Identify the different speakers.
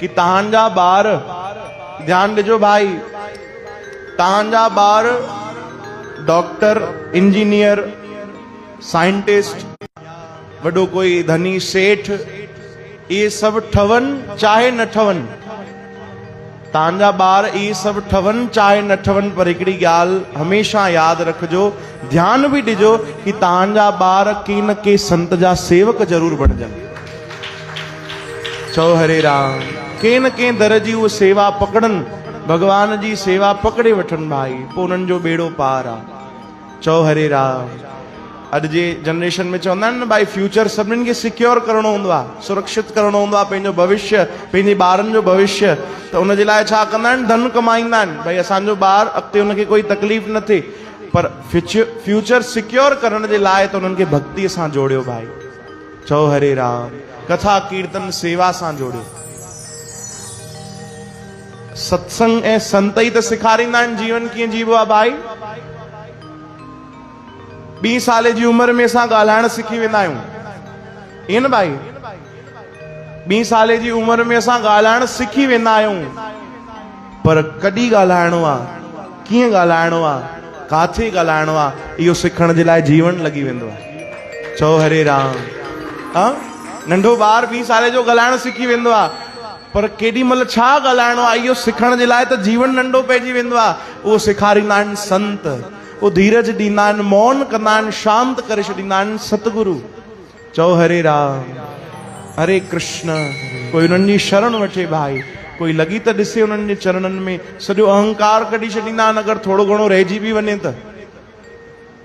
Speaker 1: कि तहांजा ॿार, ध्यान ॾिजो भाई, तहांजा ॿार डॉक्टर, इंजीनियर, साइंटिस्ट, वॾो कोई धनी सेठ, ये सब ठवन चाहे न ठवन, तहांजा ॿार ये सब ठवन चाहे न ठवन, पर हिकिड़ी ॻाल्हि हमेशा यादि रखिजो, ध्यान भी ॾिजो कि तहांजा ॿार के न के संत जा सेवक जरूर बणजनि। चओ हरे राम। के न के दर जी उहा सेवा पकड़नि, भगवान जी सेवा पकड़े वठनि भाई, पोइ उन्हनि जो बेड़ो पार आहे। चओ हरे राम। अॼु जे जनरेशन में चवंदा आहिनि न भाई, फ्यूचर सभिनीनि खे सिक्योर करणो हूंदो आहे, सुरक्षित करणो हूंदो आहे पंहिंजो भविष्य, पंहिंजे ॿारनि जो भविष्य। त उन जे लाइ छा कंदा आहिनि, धन कमाईंदा आहिनि भाई, असांजो ॿार अॻिते हुनखे कोई तकलीफ़ न थिए। पर फ्यूचर सिक्योर करण जे लाइ त उन्हनि खे भक्तीअ सां जोड़ियो भाई। चओ हरे राम। कथा कीर्तन सेवा सां जोड़ियो। सत्संग ऐं संत ई त सेखारींदा आहिनि जीवन कीअं जीवो आहे भाई। 20 साल जी उम्र में असां ॻाल्हाइण सिखी वेंदा आहियूं, ईअं न भाई। 20 साल जी उम्र में असां ॻाल्हाइण सिखी वेंदा आहियूं, पर कॾहिं ॻाल्हाइणो आहे, कीअं ॻाल्हाइणो आहे, काथे ॻाल्हाइणो आहे, इहो सिखण जे लाइ जीवन लॻी वेंदो आहे। चओ हरे राम। नंढो ॿार 20 साल जो ॻाल्हाइण सिखी वेंदो आहे, पर केॾी महिल छा ॻाल्हाइणो आहे इहो सिखण जे लाइ त जीवन नंढो पइजी वेंदो आहे। उहो सेखारींदा आहिनि संत, वो धीरज ॾींदा आहिनि, मौन कंदा आहिनि, शांत करे छॾींदा आहिनि सतगुरु। चओ हरे राम। हरे कृष्ण। कोई उन्हनि जी शरण वठे भाई, कोई लॻी त ॾिसे उन्हनि जे चरणनि में, सॼो अहंकार कढी छॾींदा आहिनि अगरि थोरो घणो रहिजी बि वञे त।